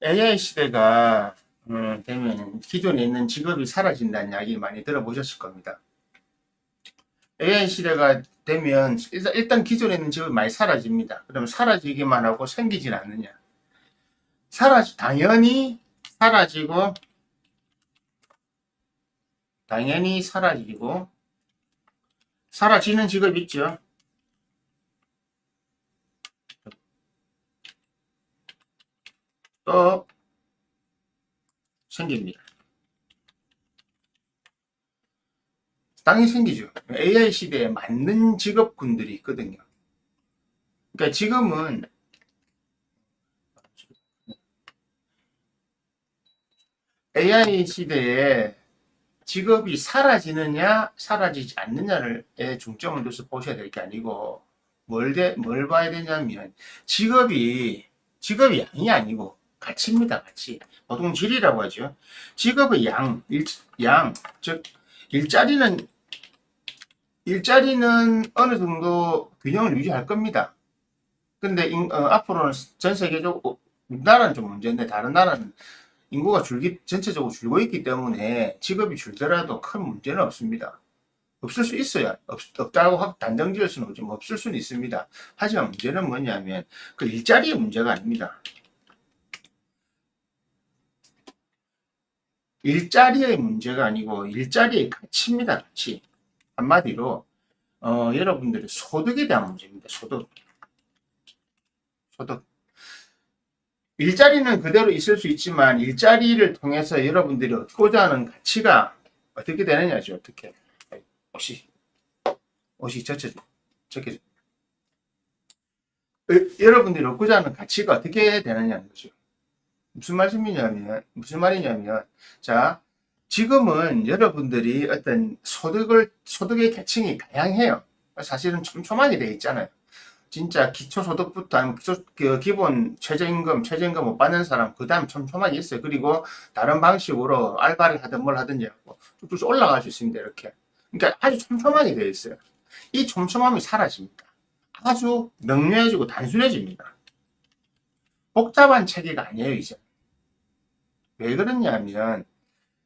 AI 시대가 되면 기존에 있는 직업이 사라진다는 이야기 많이 들어보셨을 겁니다. AI 시대가 되면 일단 기존에 있는 직업이 많이 사라집니다. 그러면 사라지기만 하고 생기진 않느냐? 당연히 사라지고, 당연히 사라지고, 사라지는 직업 있죠. 또 생깁니다. 당연히 생기죠. AI 시대에 맞는 직업군들이 있거든요. 그러니까 지금은 AI 시대에 직업이 사라지느냐, 사라지지 않느냐를 중점을 둬서 보셔야 될 게 아니고, 뭘 봐야 되냐면, 직업이 양이 아니고, 가치입니다, 가치. 보통 질이라고 하죠. 직업의 즉, 일자리는, 일자리는 어느 정도 균형을 유지할 겁니다. 근데, 앞으로는 전 세계적으로, 우리나라는 좀 문제인데, 다른 나라는 인구가 전체적으로 줄고 있기 때문에 직업이 줄더라도 큰 문제는 없습니다. 없을 수 있어야, 없다고 단정 지을 수는 없지만 없을 수는 있습니다. 하지만 문제는 뭐냐면 그 일자리의 문제가 아닙니다. 일자리의 문제가 아니고 일자리의 가치입니다. 가치. 한마디로 여러분들의 소득에 대한 문제입니다. 소득. 일자리는 그대로 있을 수 있지만 일자리를 통해서 여러분들이 얻고자 하는 가치가 어떻게 되느냐죠. 어떻게. 옷이, 옷이 적혀져. 여러분들이 얻고자 하는 가치가 어떻게 되느냐는 거죠. 무슨 말이냐면, 자, 지금은 여러분들이 어떤 소득의 계층이 다양해요. 사실은 촘촘하게 되어 있잖아요. 진짜 기초소득부터 아니면 기본 최저임금 못 받는 사람, 그 다음 촘촘하게 있어요. 그리고 다른 방식으로 알바를 하든 뭘 하든지 하고 쭉쭉 올라갈 수 있습니다. 이렇게. 그러니까 아주 촘촘하게 되어 있어요. 이 촘촘함이 사라집니다. 아주 명료해지고 단순해집니다. 복잡한 체계가 아니에요, 이제. 왜 그러냐면,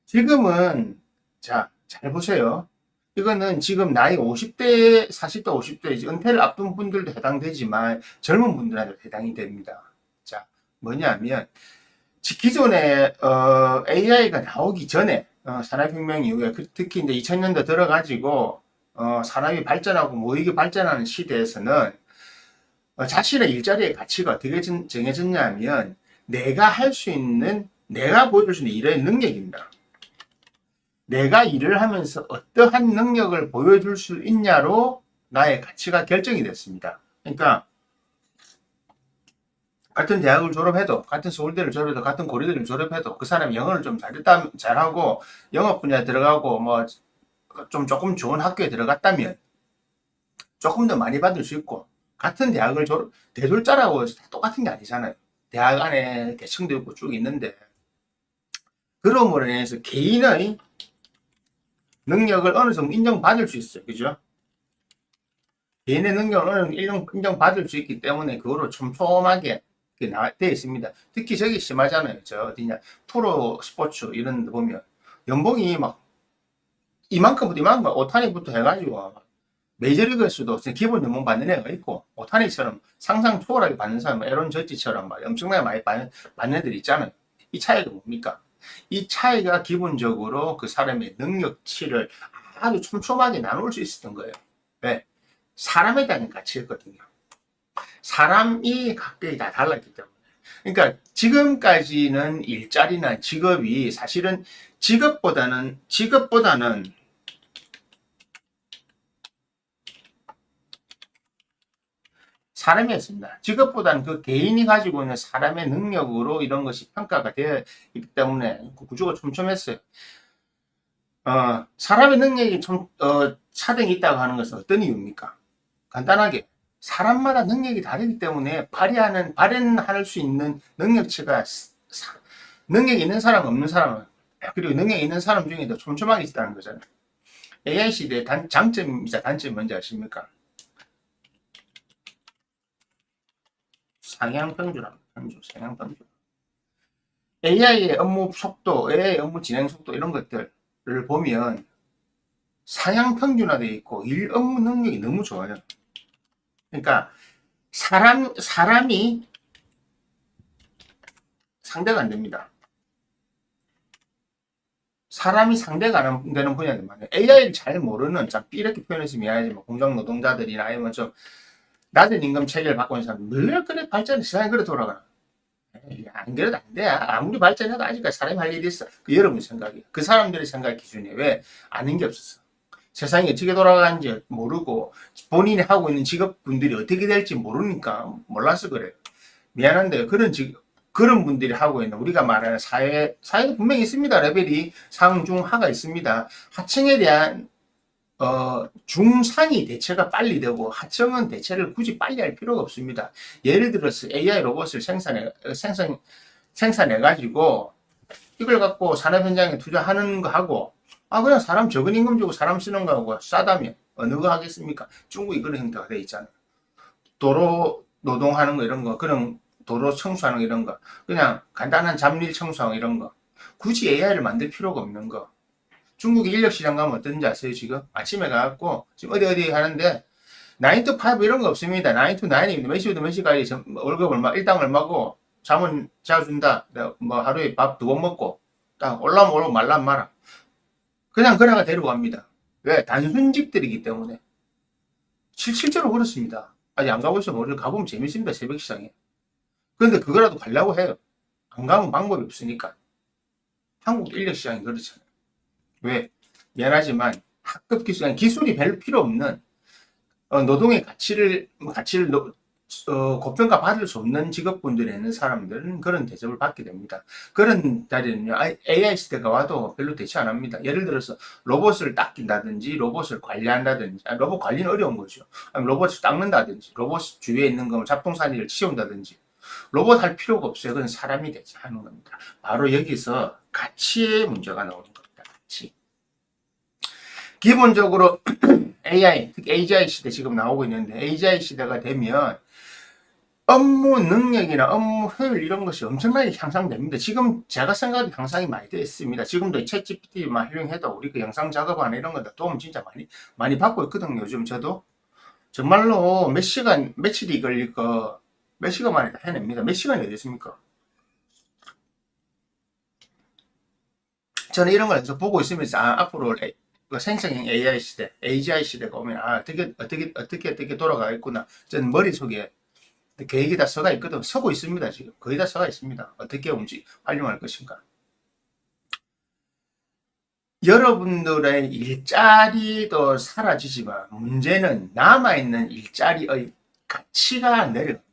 지금은, 자, 잘 보세요. 이거는 지금 나이 50대, 40대, 50대, 이제 은퇴를 앞둔 분들도 해당되지만 젊은 분들한테 해당이 됩니다. 자, 뭐냐면, 기존에, AI가 나오기 전에, 산업혁명 이후에, 특히 이제 2000년대 들어가지고, 산업이 발전하고 모의기 발전하는 시대에서는, 자신의 일자리의 가치가 어떻게 정해졌냐면, 내가 보여줄 수 있는 일의 능력입니다. 내가 일을 하면서 어떠한 능력을 보여줄 수 있냐로 나의 가치가 결정이 됐습니다. 그러니까 같은 대학을 졸업해도, 같은 서울대를 졸업해도, 같은 고려대를 졸업해도 그 사람이 영어를 좀 잘하고 영어 분야에 들어가고 뭐 좀 조금 좋은 학교에 들어갔다면 조금 더 많이 받을 수 있고, 같은 대졸자라고 똑같은 게 아니잖아요. 대학 안에 계층도 있고 쭉 있는데, 그러므로 인해서 개인의 능력을 어느 정도 인정받을 수 있어요. 그죠? 개인의 능력을 어느 정도 인정받을 수 있기 때문에 그거로 촘촘하게 되어 있습니다. 특히 저기 심하잖아요. 저 어디냐. 프로 스포츠 이런 데 보면 연봉이 막 이만큼부터 이만큼 오타니부터 해가지고 메이저리그에서도 기본 연봉 받는 애가 있고, 오타니처럼 상상 초월하게 받는 사람, 에론 저지처럼 막 엄청나게 많이 받는 애들이 있잖아요. 이 차이가 뭡니까? 이 차이가 기본적으로 그 사람의 능력치를 아주 촘촘하게 나눌 수 있었던 거예요. 왜? 사람에 대한 가치였거든요. 사람이 각각이 다 달랐기 때문에. 그러니까 지금까지는 일자리나 직업이 사실은 직업보다는 사람이었습니다. 직업보다는 그 개인이 가지고 있는 사람의 능력으로 이런 것이 평가가 되어 있기 때문에 그 구조가 촘촘했어요. 사람의 능력이 차등이 있다고 하는 것은 어떤 이유입니까? 간단하게 사람마다 능력이 다르기 때문에 발현할 수 있는 능력치가 능력이 있는 사람 없는 사람은, 그리고 능력이 있는 사람 중에도 촘촘하게 있다는 거잖아요. AI 시대의 장점이자 단점이 뭔지 아십니까? 상향평준합니다. 상향평준. AI의 업무 속도, AI 업무 진행 속도 이런 것들을 보면 상향 평준화되어 있고 일 업무 능력이 너무 좋아요. 그러니까 사람이 상대가 안 됩니다. 사람이 상대가 안 되는 분야들 많아요. AI를 잘 모르는, 참 이렇게 표현해서 미안하지만 뭐 공장 노동자들이나 아니면 좀 낮은 임금 체계를 받고 있는 사람, 왜 그래 발전해? 세상이 그래 돌아가나? 안 그래도 안 돼. 아무리 발전해도 아직까지 사람이 할 일이 있어. 그 여러분 생각이. 그 사람들의 생각 기준이 왜 아는 게 없었어. 세상이 어떻게 돌아가는지 모르고 본인이 하고 있는 직업분들이 어떻게 될지 모르니까 몰라서 그래요. 미안한데 그런 분들이 하고 있는 우리가 말하는 사회도 분명히 있습니다. 레벨이 상, 중, 하가 있습니다. 하층에 대한 중상이 대체가 빨리 되고 하층은 대체를 굳이 빨리 할 필요가 없습니다. 예를 들어서 AI 로봇을 생산해 가지고 이걸 갖고 산업 현장에 투자하는 거 하고 그냥 사람 적은 임금 주고 사람 쓰는 거하고 싸다면 어느 거 하겠습니까? 중국이 그런 형태가 돼 있잖아요. 도로 노동하는 거 이런 거 그런 도로 청소하는 거 이런 거 그냥 간단한 잡일 청소하고 이런 거 굳이 AI를 만들 필요가 없는 거. 중국의 인력 시장 가면 어떤지 아세요? 지금 아침에 가갖고 지금 어디 하는데 9 to 5 이런 거 없습니다. 9 to 9입니다. 몇 시부터 몇 시까지 월급 얼마, 일당 얼마고 잠은 자준다. 뭐 하루에 밥 2번 먹고 딱 올라면 오르고 말라면 말아. 그냥 그래가 데리고 갑니다. 왜? 단순직들이기 때문에. 실제로 그렇습니다. 아직 안 가보셔서 모르 가보면 재밌습니다. 새벽 시장에. 그런데 그거라도 가려고 해요. 안 가면 방법이 없으니까. 한국 인력 시장이 그렇잖아요. 왜? 미안하지만 학급 기술, 기술이 별로 필요 없는 노동의 가치를 고평가 받을 수 없는 직업군들에 있는 사람들은 그런 대접을 받게 됩니다. 그런 자리는요, AI 시대가 와도 별로 대체 안 합니다. 예를 들어서 로봇을 닦인다든지, 로봇을 관리한다든지, 로봇 관리는 어려운 거죠. 로봇을 닦는다든지, 로봇 주위에 있는 거 잡동사니를 치운다든지, 로봇 할 필요가 없어요. 그건 사람이 되지 않는 겁니다. 바로 여기서 가치의 문제가 나오는 겁니다. 가치. 기본적으로 AI, 특히 AGI 시대 지금 나오고 있는데 AGI 시대가 되면 업무 능력이나 업무 효율 이런 것이 엄청나게 향상됩니다. 지금 제가 생각해도 향상이 많이 되어 있습니다. 지금도 챗 GPT만 활용해도 우리 그 영상 작업하는 이런 것들 도움 진짜 많이 받고 있거든요. 요즘 저도 정말로 몇 시간, 며칠이 걸릴 거 몇 시간 만에 다 해냅니다. 몇 시간이 되겠습니까? 저는 이런 걸 계속 보고 있으면서 앞으로 생성형 AI 시대, AGI 시대가 오면 어떻게 돌아가겠구나. 저는 머릿속에 계획이 다 서가 있거든. 서고 있습니다. 지금 거의 다 서가 있습니다. 어떻게 활용할 것인가. 여러분들의 일자리도 사라지지만 문제는 남아있는 일자리의 가치가 내려갑니다.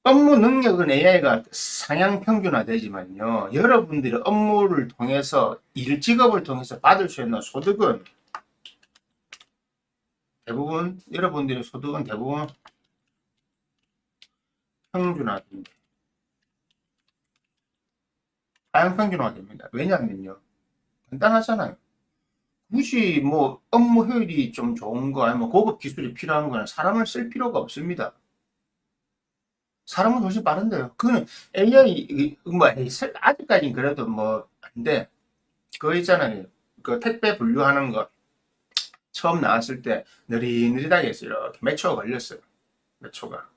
업무 능력은 AI가 상향 평준화되지만요. 여러분들의 업무를 통해서 직업을 통해서 받을 수 있는 소득은 대부분 여러분들의 소득은 대부분 평준화됩니다. 하향 평준화됩니다. 왜냐하면요. 간단하잖아요. 굳이 뭐 업무 효율이 좀 좋은 거 아니면 고급 기술이 필요한 거는 사람을 쓸 필요가 없습니다. 사람은 훨씬 빠른데요. 그거는 AI 뭐 아직까지는 그래도 뭐 안돼. 그거 있잖아요. 그 택배 분류하는 거 처음 나왔을 때 느릿느릿하게 했어요. 이렇게 몇 초가 걸렸어요. 몇 초가.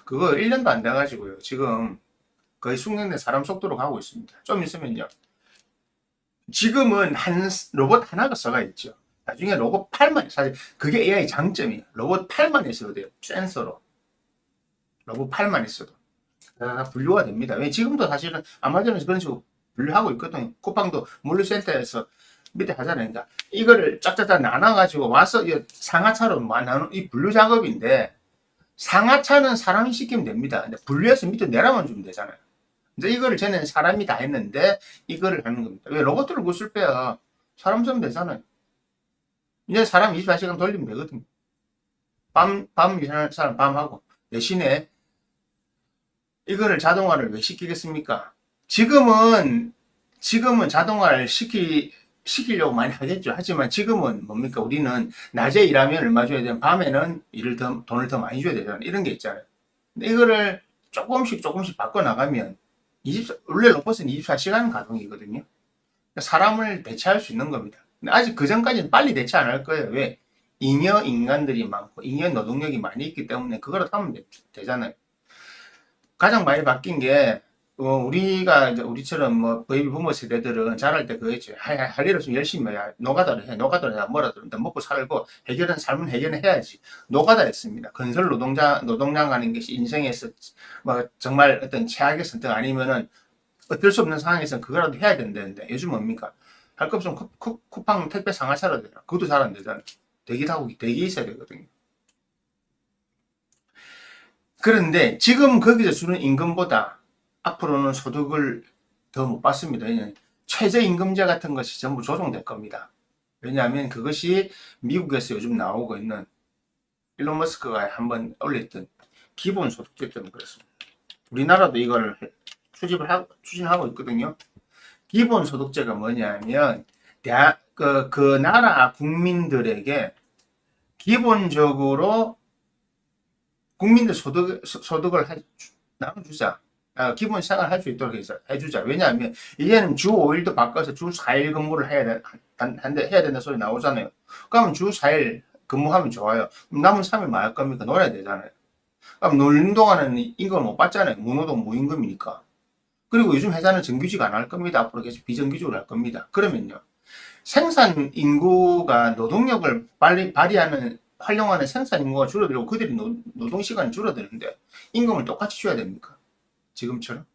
그거 1년도 안 돼가지고요. 지금 거의 숙련된 사람 속도로 가고 있습니다. 좀 있으면요. 지금은 한 로봇 하나가 써가 있죠. 나중에 로봇 팔만, 사실 그게 AI 장점이에요. 로봇 팔만 있어도 돼요. 센서로. 로봇 팔만 있어도. 다 분류가 됩니다. 왜 지금도 사실은 아마존에서 그런 식으로 분류하고 있거든요. 쿠팡도 물류센터에서 밑에 하잖아요. 그러니까 이거를 짝짝짝 나눠가지고 와서 상하차로 나누는 이 분류 작업인데 상하차는 사람이 시키면 됩니다. 근데 분류해서 밑에 내려만 주면 되잖아요. 이제 이거를 쟤는 사람이 다 했는데 이거를 하는 겁니다. 왜 로봇들을 구슬 빼야 사람 쓰면 되잖아요. 이제 사람 24시간 돌리면 되거든요. 밤 일하는 사람 밤하고 대신에 이거를 자동화를 왜 시키겠습니까? 지금은 자동화를 시키려고 많이 하겠죠. 하지만 지금은 뭡니까? 우리는 낮에 일하면 얼마 줘야 되면 밤에는 돈을 더 많이 줘야 되잖아요. 이런 게 있잖아요. 근데 이거를 조금씩 바꿔 나가면 원래 로봇은 24시간 가동이거든요. 사람을 대체할 수 있는 겁니다. 근데 아직 그 전까지는 빨리 대체 안 할 거예요. 왜? 잉여 인간들이 많고 잉여 노동력이 많이 있기 때문에 그거를 하면 되잖아요. 가장 많이 바뀐 게 우리가 이제 우리처럼 뭐 베이비 부모 세대들은 자랄 때 그거였죠. 할 일을 좀 열심히 해야 노가다를 해. 노가다를 해야 뭐라도 먹고 살고 해결은 삶은 해결을 해야지. 노가다 했습니다. 건설 노동장 가는 것이 인생에서 뭐 정말 어떤 최악의 선택 아니면은 어쩔 수 없는 상황에서는 그거라도 해야 된다는데 요즘 뭡니까? 할 거 없으면 쿠팡 택배 상하차라도 되나? 그것도 잘 안 되잖아요. 대기 있어야 되거든요. 그런데 지금 거기서 주는 임금보다 앞으로는 소득을 더 못 받습니다. 왜냐하면 최저임금제 같은 것이 전부 조정될 겁니다. 왜냐하면 그것이 미국에서 요즘 나오고 있는 일론 머스크가 한번 올렸던 기본소득제 때문에 그렇습니다. 우리나라도 이걸 추진하고 있거든요. 기본소득제가 뭐냐면 그 나라 국민들에게 기본적으로 국민들 소득을 나눠주자. 기본 생활 할 수 있도록 해주자. 왜냐하면 이제는 주 5일도 바꿔서 주 4일 근무를 해야 된다 소리 나오잖아요. 그러면 주 4일 근무하면 좋아요. 남은 3일 뭐 할 겁니까? 놀아야 되잖아요. 그럼 놀는 동안은 임금을 못 받잖아요. 무노동 무임금이니까. 그리고 요즘 회사는 정규직 안 할 겁니다. 앞으로 계속 비정규직으로 할 겁니다. 그러면요. 생산 인구가 노동력을 빨리 발휘하는 활용하는 생산 인구가 줄어들고 그들이 노동 시간이 줄어드는데 임금을 똑같이 줘야 됩니까? 지금처럼?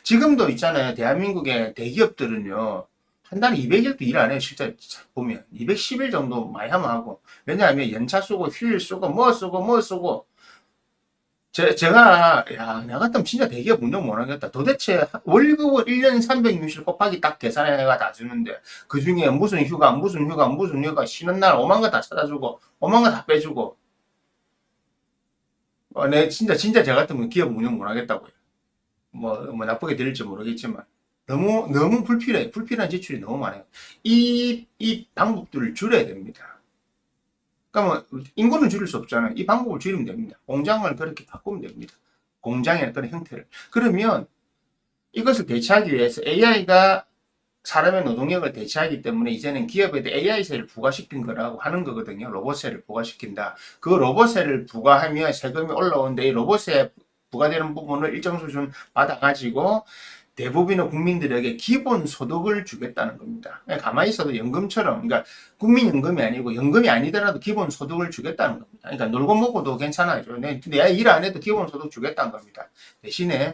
지금도 있잖아요. 대한민국의 대기업들은요. 한 달에 200일도 일 안 해요. 실제 보면 210일 정도 많이 하면 하고. 왜냐하면 연차 쓰고 휴일 쓰고 뭐 쓰고 제가 나 같으면 진짜 대기업 운영 못 하겠다. 도대체 월급을 1년 360일 곱하기 딱 계산해가 다 주는데 그 중에 무슨 휴가 쉬는 날 오만 거 다 찾아주고 오만 거 다 빼주고 내 진짜 제 같으면 기업 운영 못 하겠다고요. 뭐 나쁘게 들릴지 모르겠지만 너무 불필요해. 불필요한 지출이 너무 많아요. 이 방법들을 줄여야 됩니다. 그러면 인구는 줄일 수 없잖아요. 이 방법을 줄이면 됩니다. 공장을 그렇게 바꾸면 됩니다. 공장의 그런 형태를. 그러면 이것을 대체하기 위해서 AI가 사람의 노동력을 대체하기 때문에 이제는 기업에도 AI세를 부과시킨 거라고 하는 거거든요. 로봇세를 부과시킨다. 그 로봇세를 부과하면 세금이 올라오는데 이 로봇세 부과되는 부분을 일정 수준 받아가지고 대부분의 국민들에게 기본소득을 주겠다는 겁니다. 가만히 있어도 연금처럼, 그러니까 국민연금이 아니고 연금이 아니더라도 기본소득을 주겠다는 겁니다. 그러니까 놀고 먹고도 괜찮아요. 내가 일 안 해도 기본소득 주겠다는 겁니다. 대신에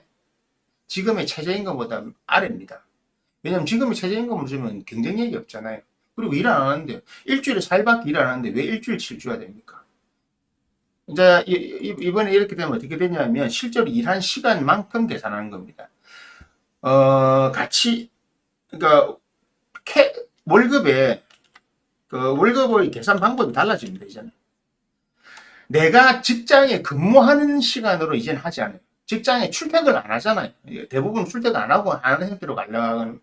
지금의 최저임금보다 아래입니다. 왜냐면 지금의 최저임금을 주면 경쟁력이 없잖아요. 그리고 일 안 하는데, 일주일에 4일밖에 일 안 하는데 왜 일주일치를 줘야 됩니까? 이제 이번에 이렇게 되면 어떻게 되냐면 실제로 일한 시간만큼 계산하는 겁니다. 그러니까, 월급에, 월급의 계산 방법이 달라집니다, 이제는. 내가 직장에 근무하는 시간으로 이제는 하지 않아요. 직장에 출퇴근을 안 하잖아요. 대부분 출퇴근 안 하고 하는 형태로 가려면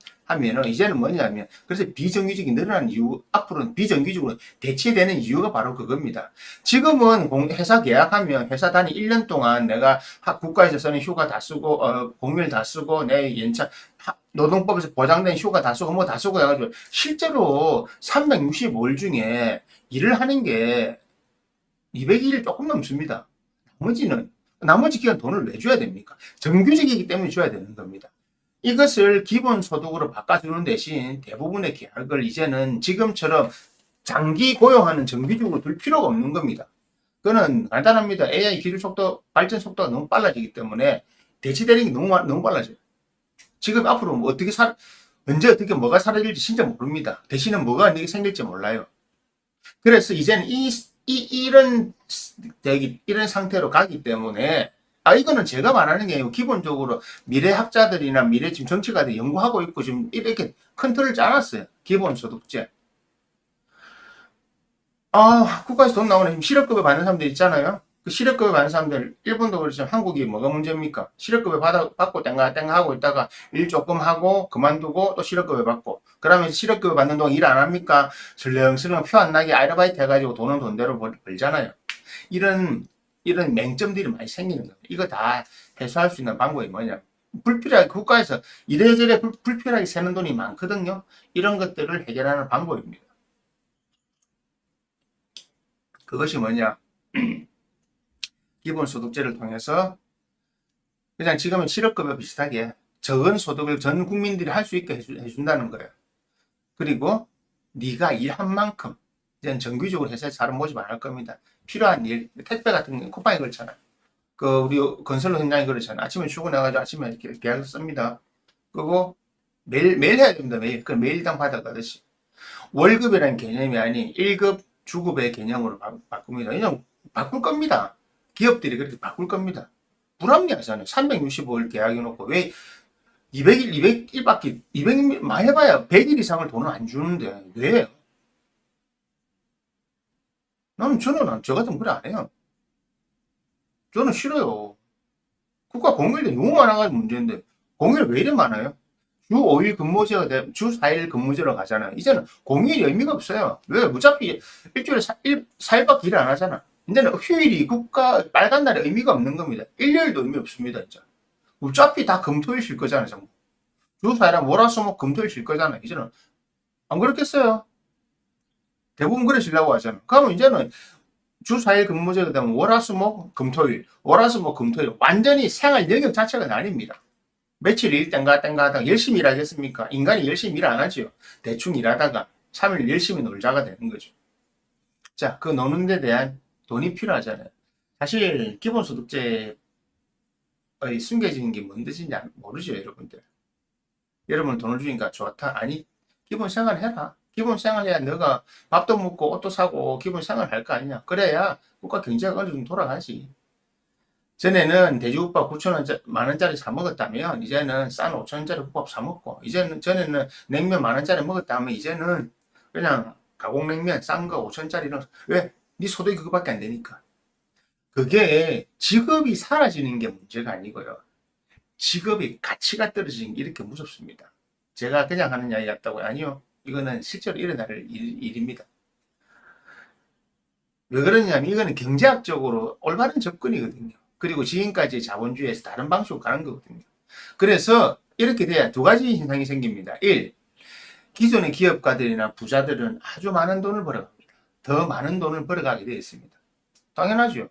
이제는 뭐냐면, 그래서 비정규직이 늘어나는 이유, 앞으로는 비정규직으로 대체되는 이유가 바로 그겁니다. 지금은 회사 계약하면 회사 단위 1년 동안 내가 국가에서 쓰는 휴가 다 쓰고, 공휴일 다 쓰고, 내 연차, 노동법에서 보장된 휴가 다 쓰고, 뭐 다 쓰고 해가지고, 실제로 365일 중에 일을 하는 게 200일 조금 넘습니다. 나머지 기간 돈을 왜 줘야 됩니까? 정규직이기 때문에 줘야 되는 겁니다. 이것을 기본소득으로 바꿔주는 대신 대부분의 계약을 이제는 지금처럼 장기 고용하는 정규직으로 둘 필요가 없는 겁니다. 그거는 간단합니다. AI 기술 속도, 발전 속도가 너무 빨라지기 때문에 대체되는 게 너무 빨라져요. 지금 앞으로 언제 어떻게 뭐가 사라질지 진짜 모릅니다. 대신에 뭐가 생길지 몰라요. 그래서 이제는 이런 상태로 가기 때문에, 이거는 제가 말하는 게 아니고, 기본적으로 미래학자들이나 지금 정치가들이 연구하고 있고, 지금 이렇게 큰 틀을 짜놨어요. 기본소득제. 국가에서 돈 나오네. 지금 실업급여 받는 사람들 있잖아요. 그 실업급여 받는 사람들, 일본도 그렇지만 한국이 뭐가 문제입니까? 실업급여 받고 땡가 하고 있다가 일 조금 하고 그만두고 또 실업급여 받고, 그러면 실업급여 받는 동안 일 안 합니까? 설렁설렁 표 안 나게 아르바이트 해가지고 돈은 돈대로 벌잖아요. 이런 맹점들이 많이 생기는 거예요. 이거 다 해소할 수 있는 방법이 뭐냐? 불필요하게 국가에서 이래저래 불필요하게 새는 돈이 많거든요. 이런 것들을 해결하는 방법입니다. 그것이 뭐냐? 기본소득제를 통해서 그냥 지금은 실업급여 비슷하게 적은 소득을 전 국민들이 할 수 있게 해준다는 거예요. 그리고 네가 일한 만큼 이제 정규직으로 회사에 사람 모집 안 할 겁니다. 필요한 일, 택배 같은 거 쿠팡이 그렇잖아요. 그 우리 건설 현장이 그렇잖아요. 아침에 출근해가지고 아침에 이렇게 계약서 씁니다. 그리고 매일 해야 됩니다. 매일. 그 매일당 받아가듯이. 월급이라는 개념이 아닌 1급 주급의 개념으로 바꿉니다. 그냥 바꿀 겁니다. 기업들이 그렇게 바꿀 겁니다. 불합리하잖아요. 365일 계약해놓고 왜 200일, 200일밖에 200일 많이 해봐야 100일 이상을 돈을 안 주는데 왜? 저는 저 같으면 그래 안 해요. 저는 싫어요. 국가 공휴일이 너무 많아가지고 문제인데 공휴일 왜 이래 많아요? 주 5일 근무제가 주 4일 근무제로 가잖아요. 이제는 공휴일이 의미가 없어요. 왜? 어차피 일주일에 4일밖에 일을 안 하잖아. 이제는 휴일이 국가 빨간 날에 의미가 없는 겁니다. 일요일도 의미 없습니다. 이제. 어차피 다 금토일 쉴 거잖아요. 전부. 주 4일은 월화수목 금토일 쉴 거잖아요. 이제는 안 그렇겠어요? 대부분 그러시려고 하잖아요. 그러면 이제는 주 4일 근무제가 되면 월화수목 금토일, 월화수목 금토일 완전히 생활 영역 자체가 나뉩니다. 며칠 일 땡가 하다가 열심히 일하겠습니까? 인간이 열심히 일 안 하죠. 대충 일하다가 3일 열심히 놀자가 되는 거죠. 자, 그 노는 데 대한 돈이 필요하잖아요. 사실 기본소득제의 숨겨진 게 뭔 뜻인지 모르죠, 여러분들. 여러분 돈을 주니까 좋다. 아니, 기본 생활 해라. 기본 생활해야 너가 밥도 먹고 옷도 사고 기본 생활 할 거 아니냐. 그래야 국가 경제가 어느 정도 돌아가지. 전에는 돼지국밥 9,000원, 만원짜리 사 먹었다면, 이제는 싼 5,000원짜리 국밥 사 먹고, 전에는 냉면 만원짜리 먹었다면, 이제는 그냥 가공냉면 싼 거 5,000원짜리는, 왜? 네 소득이 그거밖에 안 되니까. 그게 직업이 사라지는 게 문제가 아니고요. 직업의 가치가 떨어지는 게 이렇게 무섭습니다. 제가 그냥 하는 이야기 같다고요? 아니요. 이거는 실제로 일어날 일입니다. 왜 그러냐면, 이거는 경제학적으로 올바른 접근이거든요. 그리고 지금까지 자본주의에서 다른 방식으로 가는 거거든요. 그래서 이렇게 돼야 두 가지 현상이 생깁니다. 1. 기존의 기업가들이나 부자들은 아주 많은 돈을 벌어갑니다. 더 많은 돈을 벌어가게 되어 있습니다. 당연하죠.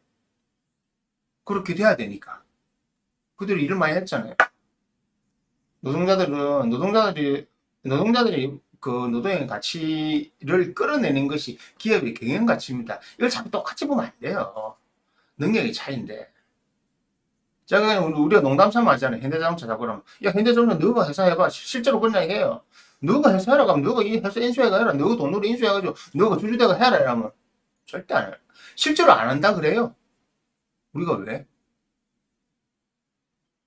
그렇게 돼야 되니까. 그들이 일을 많이 했잖아요. 노동자들이 그 노동의 가치를 끌어내는 것이 기업의 경영 가치입니다. 이걸 자꾸 똑같이 보면 안 돼요. 능력의 차이인데. 제가 그냥 우리가 농담 삼아 하잖아요. 현대자동차 잡으라면. 야, 현대자동차 너가 회사 해봐. 실제로 그런 이야기 해요. 너가 회사 해라 그러면 너가 이 회사 인수해가 해라. 너가 돈으로 인수해가지고 너가 주주대가 해라 이러면 절대 안 해요. 실제로 안 한다 그래요. 우리가 왜?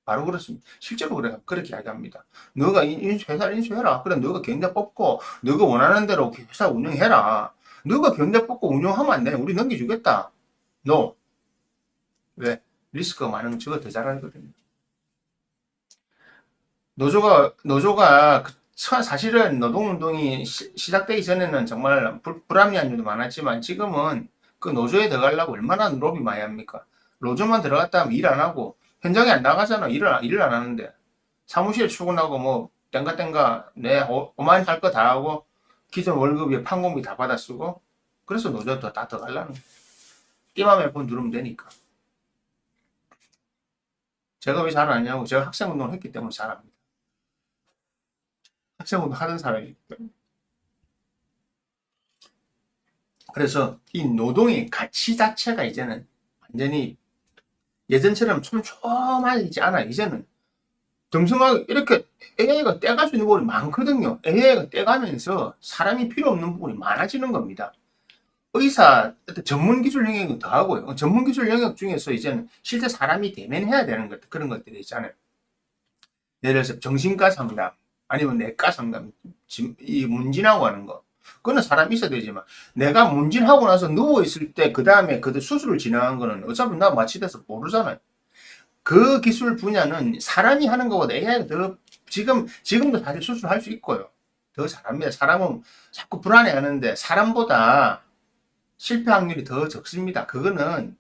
바로 그렇습니다. 실제로 그렇게 이야기합니다. 너가 회사를 인수해라. 그래, 너가 경제 뽑고, 너가 원하는 대로 회사 운영해라. 너가 경제 뽑고 운영하면 안 돼. 우리 넘겨주겠다. No. 왜? 리스크가 많으면 저거 더 잘하거든요. 노조가 사실은 노동운동이 시작되기 전에는 정말 불합리한 일도 많았지만 지금은 그 노조에 들어가려고 얼마나 로비 많이 합니까? 노조만 들어갔다 하면 일 안 하고 현장에 안 나가잖아. 일을 안 하는데. 사무실에 출근하고 뭐 땡가땡가 내 오만 할 거 다 하고 기존 월급에 판공비 다 받아 쓰고 그래서 노조 다 들어가려는 거야. 끼만 몇 번 누르면 되니까. 제가 왜 잘하냐고 제가 학생운동을 했기 때문에 잘합니다. 학생운동 하던 사람이기 때문에. 그래서 이 노동의 가치 자체가 이제는 완전히 예전처럼 촘촘하지 않아. 이제는 덤성하게 이렇게 AI가 떼갈 수 있는 부분이 많거든요. AI가 떼가면서 사람이 필요 없는 부분이 많아지는 겁니다. 의사, 전문 기술 영역은 더 하고요. 전문 기술 영역 중에서 이제는 실제 사람이 대면해야 되는 것, 그런 것들이 있잖아요. 예를 들어서 정신과 상담, 아니면 내과 상담, 이 문진하고 하는 거. 그거는 사람이 있어야 되지만, 내가 문진하고 나서 누워있을 때, 그 다음에 그 수술을 진행한 거는 어차피 나 마취돼서 모르잖아요. 그 기술 분야는 사람이 하는 것보다 AI가 더, 지금도 사실 수술할 수 있고요. 더 잘합니다. 사람은 자꾸 불안해 하는데, 사람보다 실패 확률이 더 적습니다. 그거는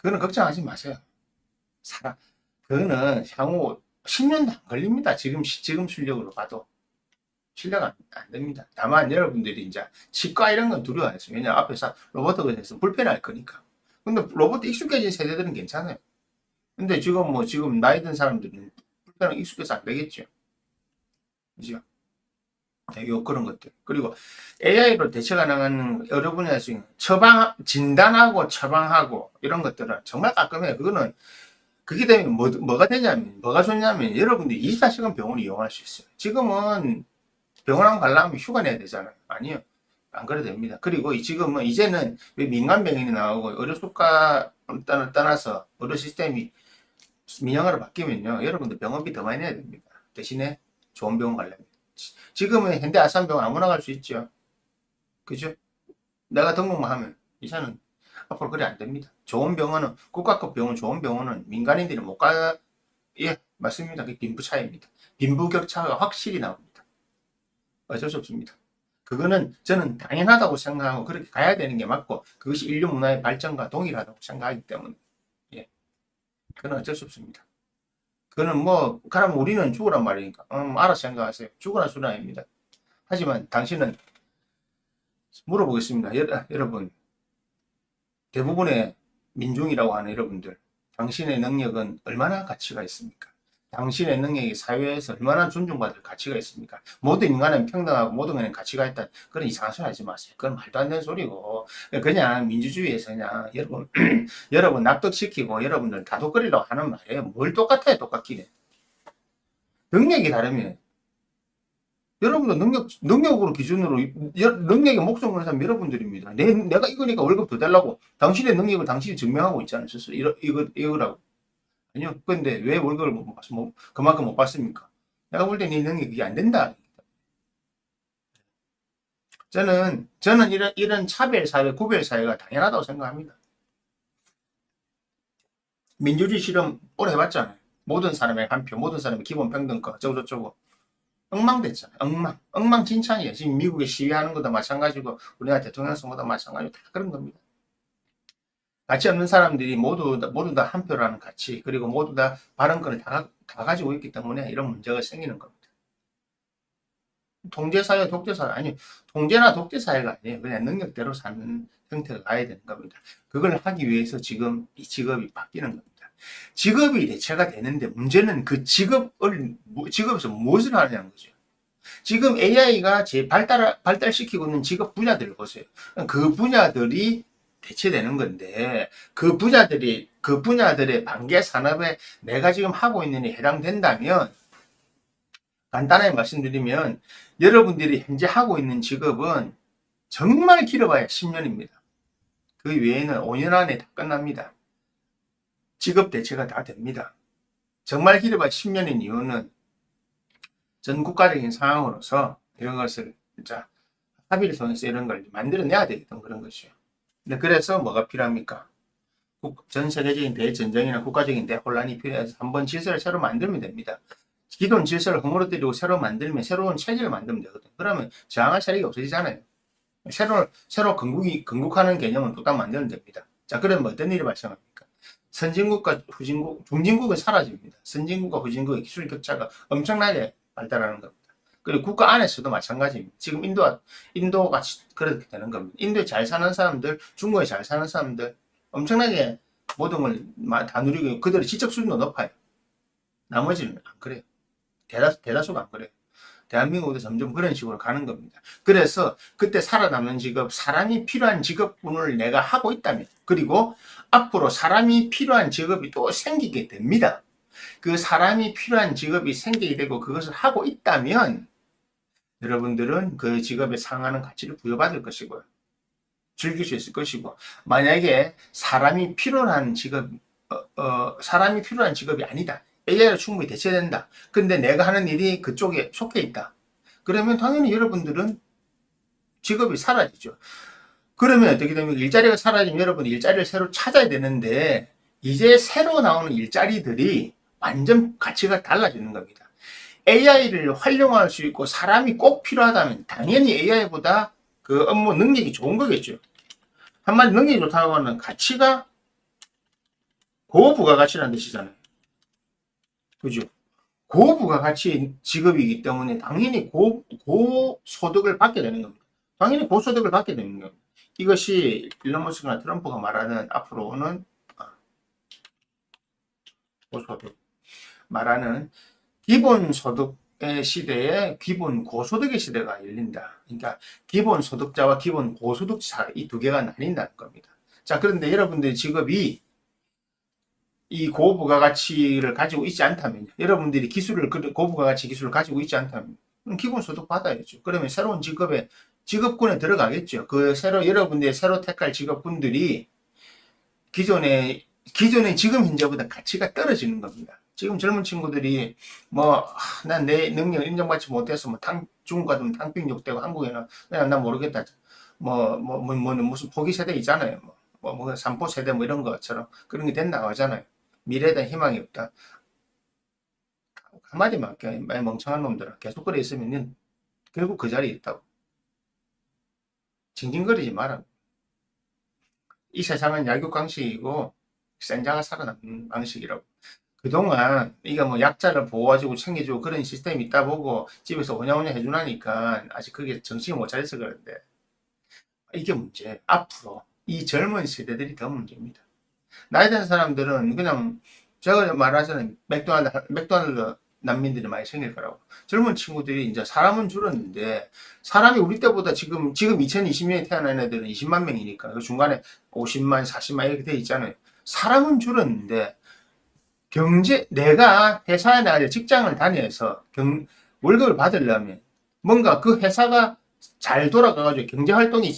걱정하지 마세요. 그거는 향후 10년도 안 걸립니다. 지금 실력으로 봐도. 실력 안 됩니다. 다만 여러분들이 이제 치과 이런 건 두려워하세요. 왜냐 앞에서 로봇가 돼서 불편할 거니까. 근데 로봇 익숙해진 세대들은 괜찮아요. 근데 지금 나이 든 사람들은 불편하게 익숙해서 안 되겠죠. 그죠? 네, 요 그런 것들. 그리고 AI로 대체 가능한 여러 분야에 수 있는 진단하고 처방하고 이런 것들은 정말 깔끔해요. 그게 되면 뭐가 좋냐면 여러분들이 24시간 병원을 이용할 수 있어요. 지금은 병원 안 가려면 휴가 내야 되잖아요. 아니요. 안 그래도 됩니다. 그리고 이제는 왜 민간 병원이 나오고 의료 수가 떠나서 의료 시스템이 민영화로 바뀌면요. 여러분들 병원비 더 많이 내야 됩니다. 대신에 좋은 병원 가려면. 지금은 현대 아산병원 아무나 갈 수 있죠. 그죠? 내가 등록만 하면 이사는 앞으로 그래 안 됩니다. 좋은 병원은 국가급 병원 좋은 병원은 민간인들이 못 가. 예, 맞습니다. 그게 빈부 차이입니다. 빈부 격차가 확실히 나옵니다. 어쩔 수 없습니다. 그거는 저는 당연하다고 생각하고 그렇게 가야 되는 게 맞고 그것이 인류 문화의 발전과 동일하다고 생각하기 때문에 예, 그건 어쩔 수 없습니다. 그거는 그러면 우리는 죽으란 말이니까 알아서 생각하세요. 죽으란 소리 아닙니다. 하지만 당신은 물어보겠습니다. 여러분 대부분의 민중이라고 하는 여러분들 당신의 능력은 얼마나 가치가 있습니까? 당신의 능력이 사회에서 얼마나 존중받을 가치가 있습니까? 모든 인간은 평등하고 모든 인간은 가치가 있다. 그런 이상한 소리 하지 마세요. 그건 말도 안 되는 소리고 그냥 민주주의에서 그냥 여러분 여러분 납득시키고 여러분들 다독거리려고 하는 말이에요. 뭘 똑같아요. 똑같기는. 능력이 다르면 여러분들 능력으로 기준으로 능력에 목숨 거는 사람 여러분들입니다. 내가 이거니까 월급 더 달라고 당신의 능력을 당신이 증명하고 있잖아요. 스스로 이거라고. 아니요. 근데 왜 월급을 그만큼 못 받습니까? 내가 볼 때 네 능력이 그게 안 된다. 저는 이런 차별 사회, 구별 사회가 당연하다고 생각합니다. 민주주의 실험 오래 해봤잖아요. 모든 사람의 한 표, 모든 사람의 기본 평등권, 어쩌고저쩌고. 엉망됐잖아요. 엉망진창이에요. 지금 미국에 시위하는 것도 마찬가지고, 우리나라 대통령 선거도 마찬가지고, 다 그런 겁니다. 가치 없는 사람들이 모두 다 한 표라는 가치, 그리고 모두 다 발언권을 다 가지고 있기 때문에 이런 문제가 생기는 겁니다. 통제사회, 독재사회, 아니, 통제나 독재사회가 아니에요. 그냥 능력대로 사는 형태가 가야 되는 겁니다. 그걸 하기 위해서 지금 이 직업이 바뀌는 겁니다. 직업이 대체가 되는데 문제는 그 직업에서 무엇을 하느냐는 거죠. 지금 AI가 발달시키고 있는 직업 분야들을 보세요. 그 분야들이 대체되는 건데, 그 분야들의 반개 산업에 내가 지금 하고 있는 일에 해당된다면, 간단하게 말씀드리면, 여러분들이 현재 하고 있는 직업은 정말 길어봐야 10년입니다. 그 외에는 5년 안에 다 끝납니다. 직업 대체가 다 됩니다. 정말 길어봐야 10년인 이유는 전 국가적인 상황으로서 이런 것을 진짜 합의를 통해서 이런 걸 만들어내야 되겠던 그런 것이죠. 근데 그래서 뭐가 필요합니까? 전 세계적인 대전쟁이나 국가적인 대혼란이 필요해서 한번 질서를 새로 만들면 됩니다. 기존 질서를 허물어뜨리고 새로 만들면 새로운 체제를 만들면 되거든요. 그러면 저항할 세력이 없어지잖아요. 새로 건국하는 개념을 뚝딱 만들면 됩니다. 자, 그러면 어떤 일이 발생합니까? 선진국과 중진국은 사라집니다. 선진국과 후진국의 기술 격차가 엄청나게 발달하는 겁니다. 그리고 국가 안에서도 마찬가지입니다. 지금 인도가 그렇게 되는 겁니다. 인도에 잘 사는 사람들, 중국에 잘 사는 사람들, 엄청나게 모든 걸 다 누리고 그들의 지적 수준도 높아요. 나머지는 안 그래요. 대다수가 안 그래요. 대한민국도 점점 그런 식으로 가는 겁니다. 그래서 그때 살아남는 직업, 사람이 필요한 직업군을 내가 하고 있다면, 그리고 앞으로 사람이 필요한 직업이 또 생기게 됩니다. 그 사람이 필요한 직업이 생기게 되고 그것을 하고 있다면 여러분들은 그 직업에 상하는 가치를 부여받을 것이고요. 즐길 수 있을 것이고, 만약에 사람이 필요한 직업이 아니다. AI로 충분히 대체된다. 근데 내가 하는 일이 그쪽에 속해 있다. 그러면 당연히 여러분들은 직업이 사라지죠. 그러면 어떻게 됩니까? 일자리가 사라지면 여러분 일자리를 새로 찾아야 되는데 이제 새로 나오는 일자리들이 완전 가치가 달라지는 겁니다. AI를 활용할 수 있고 사람이 꼭 필요하다면 당연히 AI보다 그 업무 능력이 좋은 거겠죠. 한마디 능력이 좋다고 하는 가치가 고부가가치라는 뜻이잖아요. 그죠? 고부가가치 직업이기 때문에 당연히 고소득을 받게 되는 겁니다. 당연히 고소득을 받게 되는 겁니다. 이것이 일론 머스크나 트럼프가 말하는 앞으로는 고소득 말하는 기본소득의 시대에 기본 고소득의 시대가 열린다. 그러니까 기본소득자와 기본 고소득자 이 두 개가 나뉜다는 겁니다. 자, 그런데 여러분들의 직업이 이 고부가가치를 가지고 있지 않다면, 여러분들이 고부가가치 기술을 가지고 있지 않다면 기본소득 받아야죠. 그러면 새로운 직업군에 들어가겠죠. 여러분들의 새로 택할 직업군들이 기존의 지금 현재보다 가치가 떨어지는 겁니다. 지금 젊은 친구들이 난 내 능력을 인정받지 못해서 중국 같으면 탕평육되고 한국에는 그냥 난 모르겠다. 무슨 포기 세대 있잖아요. 삼포 세대 이런 것처럼 그런 게 된다고 하잖아요. 미래에 대한 희망이 없다. 한마디만 할게. 멍청한 놈들은 계속 그래 있으면 결국 그 자리에 있다고. 징징거리지 마라. 이 세상은 약육강식이고 센자가 살아남는 방식이라고. 그동안 이게 약자를 보호해주고 챙겨주고 그런 시스템이 있다 보고 집에서 오냐오냐 해주나니까 아직 그게 정신이 못 차려서 그런데 이게 문제. 앞으로 이 젊은 세대들이 더 문제입니다. 나이 든 사람들은 그냥 제가 말하자면 맥도날드 난민들이 많이 생길 거라고. 젊은 친구들이 이제 사람은 줄었는데 사람이 우리 때보다 지금 2020년에 태어난 애들은 20만 명이니까 그 중간에 50만, 40만 이렇게 돼 있잖아요. 사람은 줄었는데 내가 회사나 직장을 다녀서 월급을 받으려면 뭔가 그 회사가 잘 돌아가가지고 경제활동이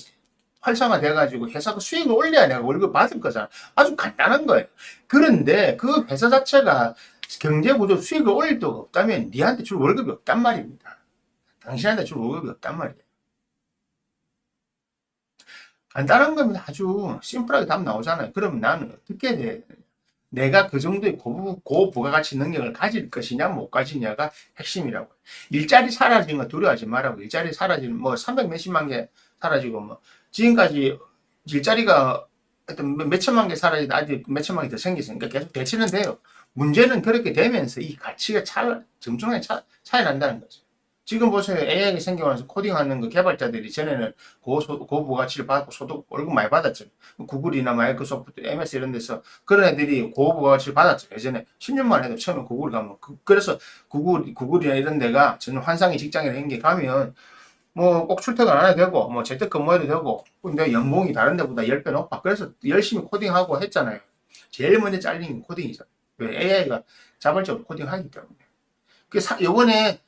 활성화돼가지고 회사가 수익을 올려야 내가 월급 받을 거잖아. 아주 간단한 거예요. 그런데 그 회사 자체가 경제구조 수익을 올릴 데가 없다면 니한테 줄 월급이 없단 말입니다. 당신한테 줄 월급이 없단 말이에요. 간단한 겁니다. 아주 심플하게 답 나오잖아요. 그럼 나는 어떻게 해야 돼? 내가 그 정도의 고부가가치 능력을 가질 것이냐 못 가지냐가 핵심이라고. 일자리 사라지는 거 두려워하지 말라고. 일자리 사라지는 300 몇십만 개 사라지고 지금까지 일자리가 하여튼 몇천만 개 사라지다 아직 몇천만 개 더 생겼으니까 계속 대치는 돼요. 문제는 그렇게 되면서 이 가치가 점점하게 차이 난다는 거죠. 지금 보세요. AI가 생겨나서 코딩하는 그 개발자들이 전에는 고부가치를 받고 소득 월급 많이 받았죠. 구글이나 마이크로소프트, MS 이런 데서 그런 애들이 고부가치를 받았죠. 예전에 10년만 해도 처음에 구글 가면 그래서 구글이나 이런 데가 저는 환상의 직장이라는 게 가면 꼭 출퇴근 안 해도 되고 재택근무해도 되고 근데 연봉이 다른 데보다 10배 높아. 그래서 열심히 코딩하고 했잖아요. 제일 먼저 잘린 게 코딩이잖아요. 왜? AI가 자발적으로 코딩하기 때문에. 요번에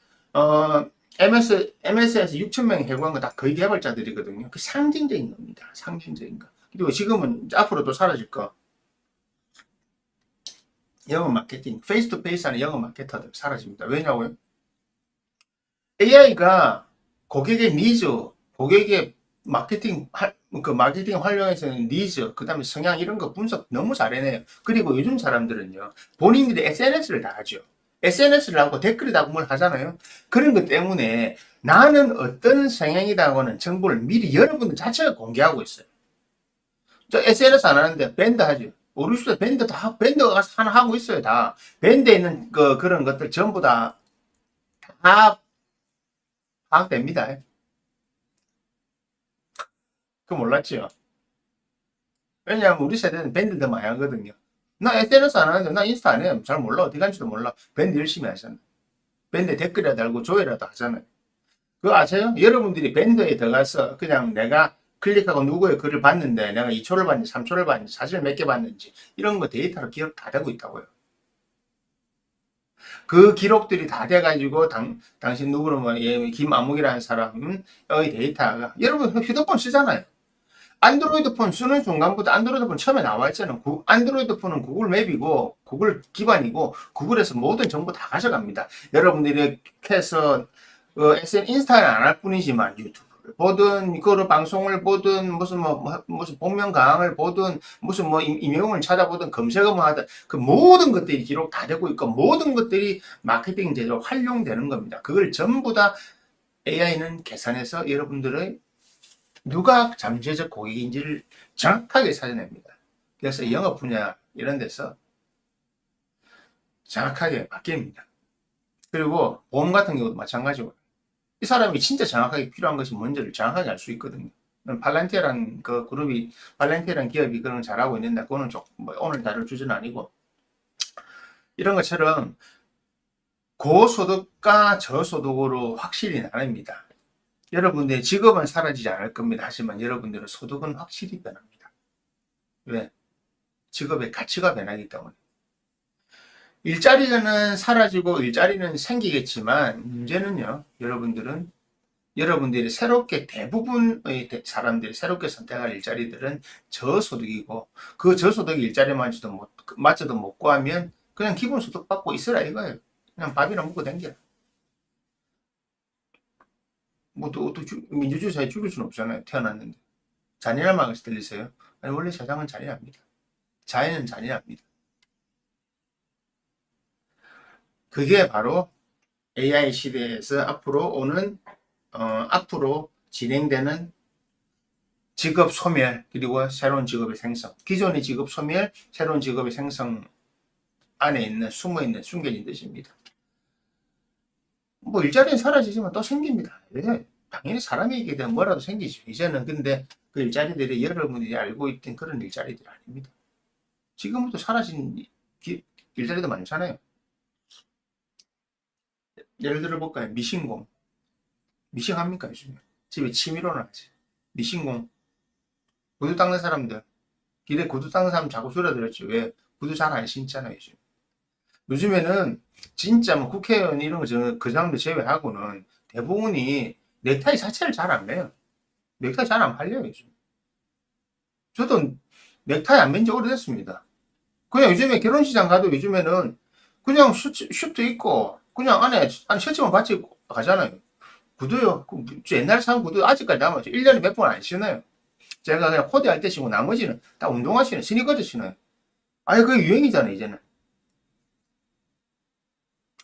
MS에서 6,000명이 해고한 거 다 거의 개발자들이거든요. 그 상징적인 겁니다. 상징적인 거. 그리고 지금은 앞으로도 사라질 거. 영어 마케팅, 페이스 투 페이스 하는 영어 마케터들 사라집니다. 왜냐고요? AI가 고객의 니즈, 고객의 마케팅 활용해서는 니즈, 그 다음에 성향 이런 거 분석 너무 잘 해내요. 그리고 요즘 사람들은요, 본인들이 SNS를 다 하죠. SNS를 하고 댓글을 다 공부를 하잖아요. 그런 것 때문에 나는 어떤 성향이다고는 정보를 미리 여러분들 자체가 공개하고 있어요. 저 SNS 안 하는데 밴드 하죠. 우리 수도 밴드가 가서 하나 하고 있어요. 다. 밴드에 있는 그런 것들 전부 다 파악됩니다. 그거 몰랐죠? 왜냐하면 우리 세대는 밴드 더 많이 하거든요. 나 SNS 안 하는데 나 인스타 안 해요. 잘 몰라. 어디 간지도 몰라. 밴드 열심히 하잖아. 밴드에 댓글이라도 달고 조회라도 하잖아요. 그거 아세요? 여러분들이 밴드에 들어가서 그냥 내가 클릭하고 누구의 글을 봤는데 내가 2초를 봤는지 3초를 봤는지 사진을 몇 개 봤는지 이런 거 데이터로 기록 다 되고 있다고요. 그 기록들이 다 돼가지고 당신 누구는 김아묵이라는 사람은 여기 데이터가 여러분 휴대폰 쓰잖아요. 안드로이드 폰 쓰는 순간부터 안드로이드 폰 처음에 나와 있잖아요. 안드로이드 폰은 구글 맵이고 구글 기반이고 구글에서 모든 정보 다 가져갑니다. 여러분들이 해서 인스타는 안 할 뿐이지만 유튜브를 보든 그거를 방송을 보든 무슨 복면 가왕을 보든 무슨 임용을 찾아보든 검색을 하든 그 모든 것들이 기록 다 되고 있고 모든 것들이 마케팅 제조로 활용되는 겁니다. 그걸 전부 다 AI는 계산해서 여러분들의 누가 잠재적 고객인지를 정확하게 찾아냅니다. 그래서 영업 분야 이런 데서 정확하게 바뀝니다. 그리고 보험 같은 경우도 마찬가지고 이 사람이 진짜 정확하게 필요한 것이 뭔지를 정확하게 알 수 있거든요. 팔란티어란 그 그룹이 팔란티어란 기업이 그런 걸 잘하고 있는데 그거는 조금 뭐 오늘 다룰 주제는 아니고 이런 것처럼 고소득과 저소득으로 확실히 나뉩니다. 여러분들의 직업은 사라지지 않을 겁니다. 하지만 여러분들의 소득은 확실히 변합니다. 왜? 직업의 가치가 변하기 때문에. 일자리는 사라지고 일자리는 생기겠지만 문제는요. 여러분들이 새롭게 대부분의 사람들이 새롭게 선택할 일자리들은 저소득이고 그 저소득 일자리마저도 못 구하면 그냥 기본소득 받고 있으라 이거예요. 그냥 밥이나 먹고 댕겨. 또 민주주의 사회 죽일 수는 없잖아요. 태어났는데. 잔인한 말씀 들리세요? 아니, 원래 세상은 잔인합니다. 자연은 잔인합니다. 그게 바로 AI 시대에서 앞으로 진행되는 직업 소멸, 그리고 새로운 직업의 생성. 기존의 직업 소멸, 새로운 직업의 생성 안에 있는, 숨겨진 뜻입니다. 뭐, 일자리는 사라지지만 또 생깁니다. 예, 당연히 사람에게 되면 뭐라도 생기죠. 이제는 근데 그 일자리들이 여러분들이 알고 있던 그런 일자리들이 아닙니다. 지금부터 사라진 일자리도 많잖아요. 예를 들어 볼까요? 미신공. 미싱합니까, 요즘에? 집에 취미로는 하지. 미신공. 구두 닦는 사람들. 길에 구두 닦는 사람 자꾸 소리 들었지. 왜? 구두 잘 안 신잖아요, 요즘. 요즘에는 진짜 뭐 국회의원 이런 거, 그 사람들 제외하고는 대부분이 넥타이 자체를 잘 안 매요. 넥타이 잘 안 팔려요, 요즘. 저도 넥타이 안 맨 지 오래됐습니다. 그냥 요즘에 결혼시장 가도 요즘에는 그냥 슈트 입고 그냥 안에 셔츠만 받치 입고 가잖아요. 구두요. 옛날 산 구두 아직까지 남아있죠. 1년에 몇 번 안 신어요. 제가 그냥 코디할 때 신고 나머지는 다 운동화 신어요. 스니커즈 신어요. 아예 그게 유행이잖아요, 이제는.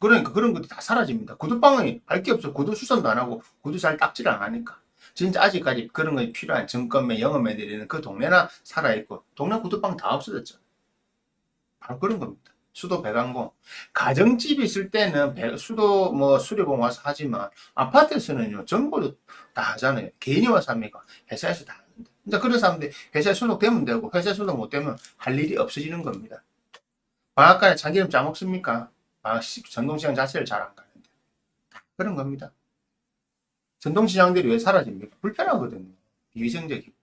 그러니까 그런 것도 다 사라집니다. 구두방은 할 게 없어. 구두 수선도 안 하고 구두 잘 닦지를 안 하니까. 진짜 아직까지 그런 거에 필요한 증권매, 영업매들이는 그 동네나 살아있고 동네 구두방 다 없어졌죠. 바로 그런 겁니다. 수도 배관공. 가정집이 있을 때는 수도 뭐 수리공 와서 하지만 아파트에서는요 전부 다 하잖아요. 개인이 와서 합니까? 회사에서 다 하는데. 이제 그런 사람들이 회사에 소속되면 되고 회사에 소속 못 되면 할 일이 없어지는 겁니다. 방앗간에 참기름 짜먹습니까? 전동시장 자체를 잘 안 가는데. 그런 겁니다. 전동시장들이 왜 사라집니까? 불편하거든요. 비위생적이고.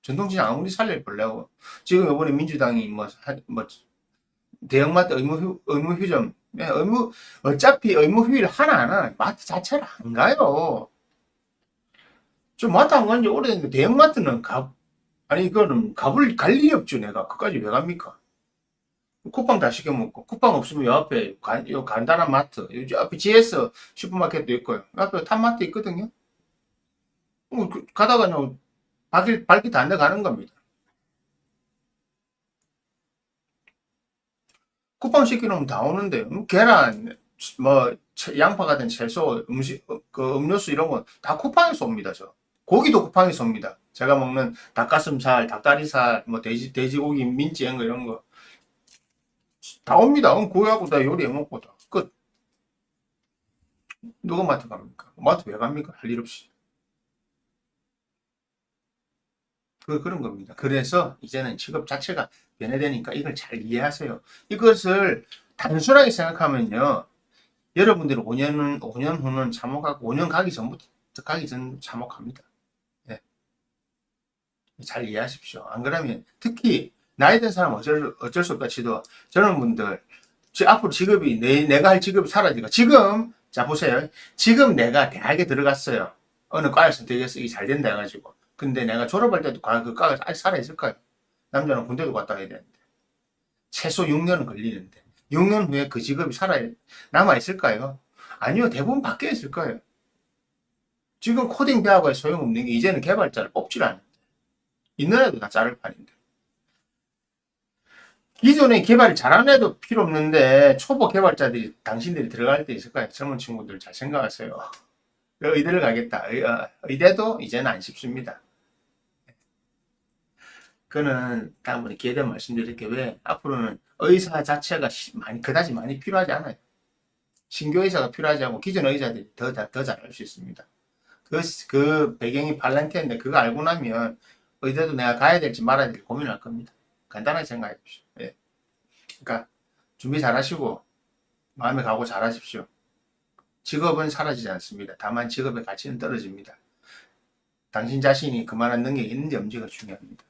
전통시장 아무리 살려보려고. 지금 이번에 민주당이 대형마트 의무 휴점, 어차피 의무 휴일 하나 안 하나, 마트 자체를 안 가요. 좀 마트 안 간지 오래됐는데, 대형마트는 이거는 갈 일이 없죠, 내가. 그까지 왜 갑니까? 쿠팡 다 시켜먹고, 쿠팡 없으면 요 앞에, 요 간단한 마트, 요 앞에 GS 슈퍼마켓도 있고요. 요 앞에 탑마트 있거든요. 가다가 그냥 발길 다 안 돼 가는 겁니다. 쿠팡 시키면 다 오는데, 계란, 뭐, 양파 같은 채소, 음료수 이런 거 다 쿠팡에서 옵니다, 저. 고기도 쿠팡에서 옵니다. 제가 먹는 닭가슴살, 닭다리살, 뭐, 돼지고기, 민지 이런 거. 다 옵니다. 그거하고 다 요리해 먹고 다. 끝. 누가 마트 갑니까? 마트 왜 갑니까? 할 일 없이. 그런 겁니다. 그래서 이제는 직업 자체가 변해되니까 이걸 잘 이해하세요. 이것을 단순하게 생각하면요. 여러분들이 5년 후는 참혹하고 5년 가기 전 참혹합니다. 네. 잘 이해하십시오. 안 그러면 특히 나이 든 사람 어쩔 수 없다 치도 저런 분들 앞으로 직업이 내가 할 직업이 사라지니까 지금 자 보세요. 지금 내가 대학에 들어갔어요. 어느 과를 선택해서 이게 잘 된다 해가지고 근데 내가 졸업할 때도 그 과가 아직 살아있을까요? 남자는 군대도 갔다 와야 되는데 최소 6년은 걸리는데 6년 후에 그 직업이 남아있을까요? 아니요. 대부분 바뀌어 있을 거예요. 지금 코딩 배우고 소용없는 게 이제는 개발자를 뽑질 않는데 있는 애도 다 자를 판인데 기존에 개발이 잘하는 애도 필요 없는데 초보 개발자들이 당신들이 들어갈 때 있을 거예요. 젊은 친구들 잘 생각하세요. 의대를 가겠다. 의대도 이제는 안 쉽습니다. 그는 다음번에 기회 되면 말씀드릴게요. 왜? 앞으로는 의사 자체가 그다지 많이 필요하지 않아요. 신규 의사가 필요하지 않고 기존 의사들이 더 잘할 수 있습니다. 그 배경이 팔란티아인데 그거 알고 나면 의대도 내가 가야 될지 말아야 될지 고민할 겁니다. 간단하게 생각해 보시죠. 예. 그러니까 준비 잘 하시고 마음에 가고 잘 하십시오. 직업은 사라지지 않습니다. 다만 직업의 가치는 떨어집니다. 당신 자신이 그만한 능력이 있는지 없는지가 중요합니다.